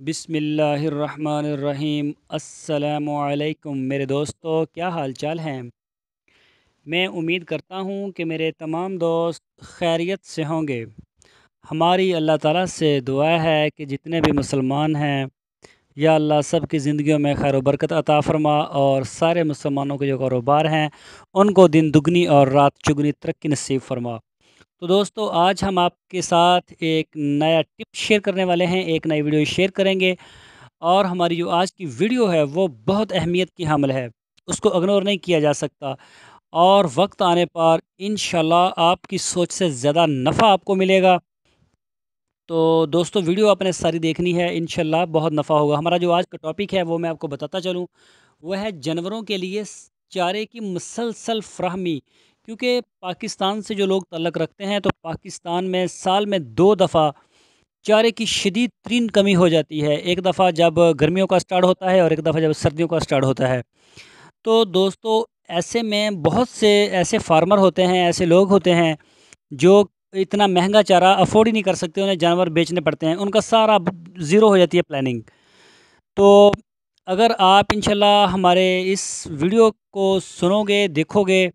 बिस्मिल्लाहिर्रहमानिर्रहीम। अस्सलामुअलैकुम मेरे दोस्तों, क्या हाल चाल हैं। मैं उम्मीद करता हूँ कि मेरे तमाम दोस्त खैरियत से होंगे। हमारी अल्लाह ताला से दुआ है कि जितने भी मुसलमान हैं, या अल्लाह सब की ज़िंदगियों में खैर व बरकत अता फ़रमा, और सारे मुसलमानों के जो कारोबार हैं उनको दिन दुगनी और रात चुगनी तरक्की नसीब फ़रमा। तो दोस्तों, आज हम आपके साथ एक नया टिप शेयर करने वाले हैं, एक नई वीडियो शेयर करेंगे। और हमारी जो आज की वीडियो है वो बहुत अहमियत की हामिल है, उसको इग्नोर नहीं किया जा सकता। और वक्त आने पर इंशाल्लाह आपकी सोच से ज़्यादा नफ़ा आपको मिलेगा। तो दोस्तों, वीडियो आपने सारी देखनी है, इंशाल्लाह बहुत नफ़ा होगा। हमारा जो आज का टॉपिक है वो मैं आपको बताता चलूँ, वह है जानवरों के लिए चारे की मुसलसल फ्राहमी। क्योंकि पाकिस्तान से जो लोग तल्लक़ रखते हैं, तो पाकिस्तान में साल में 2 दफ़ा चारे की शदीद तरीन कमी हो जाती है। एक दफ़ा जब गर्मियों का स्टार्ट होता है और एक दफ़ा जब सर्दियों का स्टार्ट होता है। तो दोस्तों, ऐसे में बहुत से ऐसे फार्मर होते हैं, ऐसे लोग होते हैं जो इतना महंगा चारा अफोर्ड ही नहीं कर सकते, उन्हें जानवर बेचने पड़ते हैं, उनका सारा ज़ीरो हो जाती है प्लानिंग। तो अगर आप इंशाल्लाह हमारे इस वीडियो को सुनोगे, देखोगे,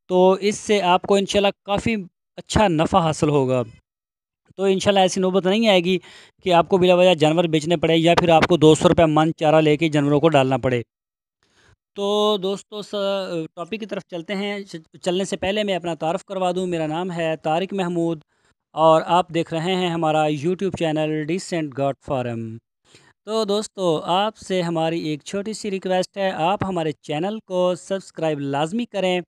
तो इससे आपको इंशाल्लाह काफ़ी अच्छा नफ़ा हासिल होगा। तो इंशाल्लाह ऐसी नौबत नहीं आएगी कि आपको बिला वजह जानवर बेचने पड़े, या फिर आपको 200 रुपये मन चारा लेके जानवरों को डालना पड़े। तो दोस्तों, टॉपिक की तरफ चलते हैं। चलने से पहले मैं अपना तारफ़ करवा दूं। मेरा नाम है तारिक महमूद, और आप देख रहे हैं हमारा YouTube channel Decent God Farm. तो दोस्तों, आपसे हमारी एक छोटी सी रिक्वेस्ट है, आप हमारे चैनल को सब्सक्राइब लाजमी करें,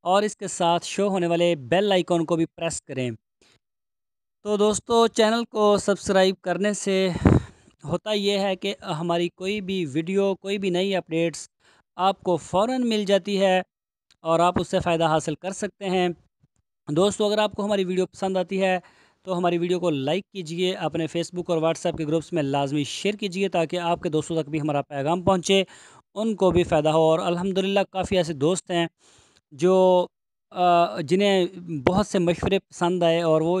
और इसके साथ शो होने वाले बेल आइकॉन को भी प्रेस करें। तो दोस्तों, चैनल को सब्सक्राइब करने से होता ये है कि हमारी कोई भी वीडियो, कोई भी नई अपडेट्स आपको फ़ौरन मिल जाती है, और आप उससे फ़ायदा हासिल कर सकते हैं। दोस्तों, अगर आपको हमारी वीडियो पसंद आती है तो हमारी वीडियो को लाइक कीजिए, अपने फ़ेसबुक और व्हाट्सएप के ग्रुप्स में लाजमी शेयर कीजिए, ताकि आपके दोस्तों तक भी हमारा पैगाम पहुँचे, उनको भी फ़ायदा हो। और अल्हम्दुलिल्लाह काफ़ी ऐसे दोस्त हैं जो जिन्हें बहुत से मशवरे पसंद आए, और वो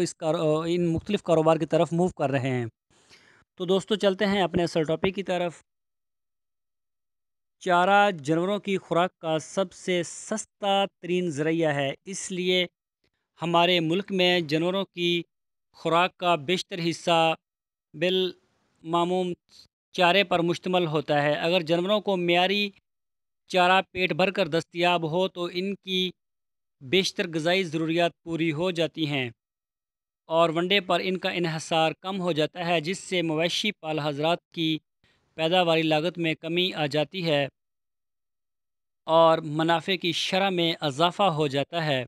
इन मुख्तलिफ़ कारोबार की तरफ मूव कर रहे हैं। तो दोस्तों, चलते हैं अपने असल टॉपिक की तरफ। चारा जानवरों की खुराक का सबसे सस्ता तरीन ज़रिया है, इसलिए हमारे मुल्क में जानवरों की खुराक का बेशतर हिस्सा बिल मामूम चारे पर मुश्तमल होता है। अगर जानवरों को मेयारी चारा पेट भर कर दस्तयाब हो, तो इनकी बेशतर ग़िज़ाई ज़रूरियात पूरी हो जाती हैं, और वनडे पर इनका इन्हसार कम हो जाता है, जिससे मवेशी पाल हज़रात की पैदावारी लागत में कमी आ जाती है, और मुनाफे की शरह में इजाफ़ा हो जाता है।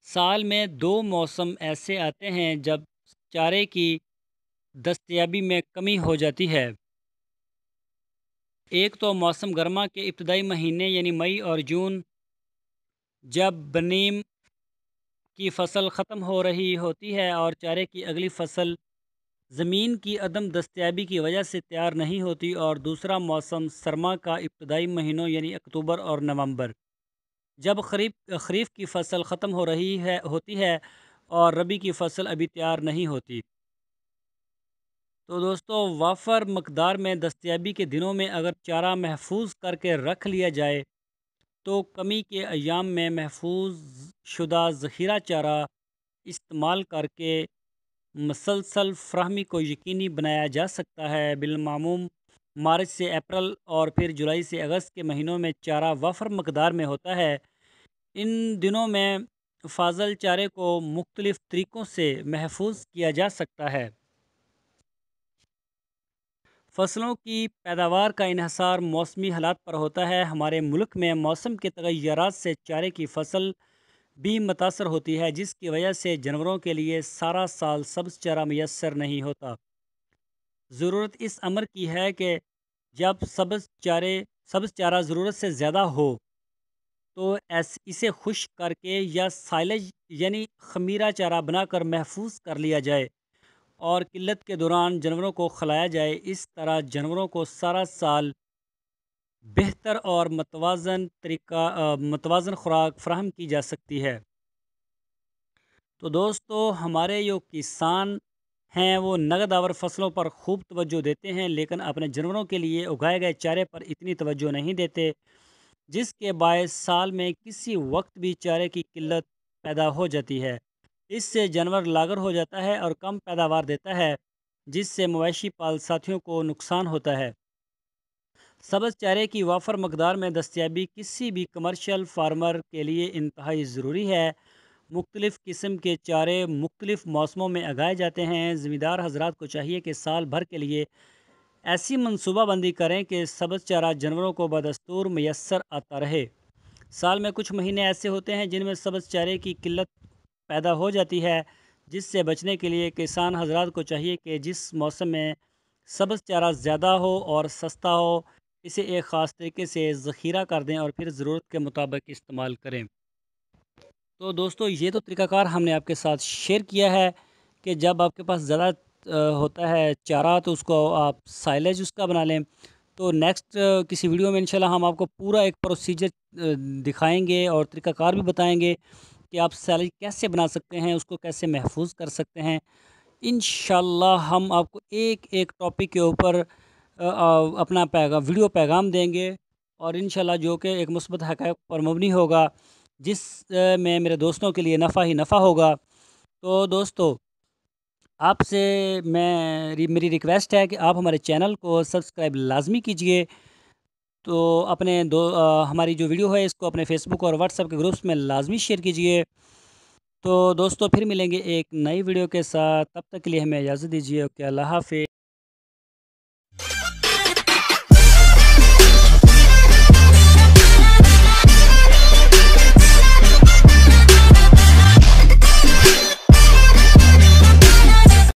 साल में 2 मौसम ऐसे आते हैं जब चारे की दस्तयाबी में कमी हो जाती है। एक तो मौसम गर्मा के इब्तदाई महीने यानी मई और जून, जब बनीम की फसल ख़त्म हो रही होती है और चारे की अगली फसल ज़मीन की अदम दस्तयाबी की वजह से तैयार नहीं होती। और दूसरा मौसम सरमा का इब्तदाई महीनों यानी अक्टूबर और नवंबर, जब खरीफ की फसल ख़त्म हो रही है होती है और रबी की फसल अभी तैयार नहीं होती। तो दोस्तों, वाफर मकदार में दस्तयाबी के दिनों में अगर चारा महफूज करके रख लिया जाए, तो कमी के अयाम में महफूज शुदा ज़ख़ीरा चारा इस्तेमाल करके मसलसल फ्राहमी को यकीनी बनाया जा सकता है। बिलमामूम मार्च से अप्रैल और फिर जुलाई से अगस्त के महीनों में चारा वफ़र मकदार में होता है। इन दिनों में फाजल चारे को मुख्तलिफ़ तरीक़ों से महफूज किया जा सकता है। फसलों की पैदावार का इन्हसार मौसमी हालात पर होता है। हमारे मुल्क में मौसम के तगय्युरात से चारे की फसल भी मुतासर होती है, जिसकी वजह से जानवरों के लिए सारा साल सब्ज़ चारा मैसर नहीं होता। ज़रूरत इस अमर की है कि जब सब्ज़ चारा ज़रूरत से ज़्यादा हो, तो इसे खुश्क करके या साइलेज यानी खमीरा चारा बनाकर महफूज कर लिया जाए, और किल्लत के दौरान जानवरों को खिलाया जाए। इस तरह जानवरों को सारा साल बेहतर और मतवाज़न खुराक फ़राहम की जा सकती है। तो दोस्तों, हमारे जो किसान ہیں وہ نقد آور فصلوں پر خوب توجہ دیتے ہیں، لیکن اپنے جانوروں کے لیے اگائے گئے چارے پر اتنی توجہ نہیں دیتے، جس کے باعث سال میں کسی وقت بھی چارے کی قلت پیدا ہو جاتی ہے۔ اس سے جانور لاغر ہو جاتا ہے اور کم پیداوار دیتا ہے، جس سے مویشی پال ساتھیوں کو نقصان ہوتا ہے۔ سبز چارے کی وافر مقدار میں دستیابی کسی بھی کمرشل فارمر کے لیے انتہائی ضروری ہے۔ مختلف قسم کے چارے مختلف موسموں میں اگائے جاتے ہیں۔ زمیندار حضرات کو چاہیے کہ سال بھر کے لیے ایسی منصوبہ بندی کریں کہ سبز چارہ جانوروں کو بدستور میسر آتا رہے۔ سال میں کچھ مہینے ایسے ہوتے ہیں جن میں سبز چارے کی قلت پیدا ہو جاتی ہے، جس سے بچنے کے لیے کسان حضرات کو چاہیے کہ جس موسم میں سبز چارہ زیادہ ہو اور سستا ہو، اسے ایک خاص طریقے سے ذخیرہ کر دیں اور پھر ضرورت کے مطابق استعمال کریں۔ تو دوستو، یہ تو طریقہ کار ہم نے آپ کے ساتھ شیئر کیا ہے کہ جب آپ کے پاس زیادہ ہوتا ہے چارہ تو اس کو آپ سائلیج اس کا بنا لیں۔ تو نیکسٹ کسی ویڈیو میں انشاءاللہ ہم آپ کو پورا ایک پروسیجر دکھائیں گے اور طریقہ کار بھی بتائیں گے کہ آپ سائلیج کیسے بنا سکتے ہیں، اس کو کیسے محفوظ کر سکتے ہیں۔ انشاءاللہ ہم آپ کو ایک ایک ٹاپک کے اوپر اپنا ویڈیو پیغام دیں گے، اور انشاءاللہ جو کہ ایک مثبت حقائق پر مبنی ہوگا، جس میں میرے دوستوں کے لیے نفع ہی نفع ہوگا۔ تو دوستو، آپ سے میری ریکویسٹ ہے کہ آپ ہمارے چینل کو سبسکرائب لازمی کیجئے۔ تو ہماری جو ویڈیو ہے اس کو اپنے فیس بک اور واٹس ایپ کے گروپس میں لازمی شیئر کیجئے۔ تو دوستو، پھر ملیں گے ایک نئی ویڈیو کے ساتھ، تب تک کے لیے ہمیں اجازت دیجیے۔ اوکے، اللہ حافظ۔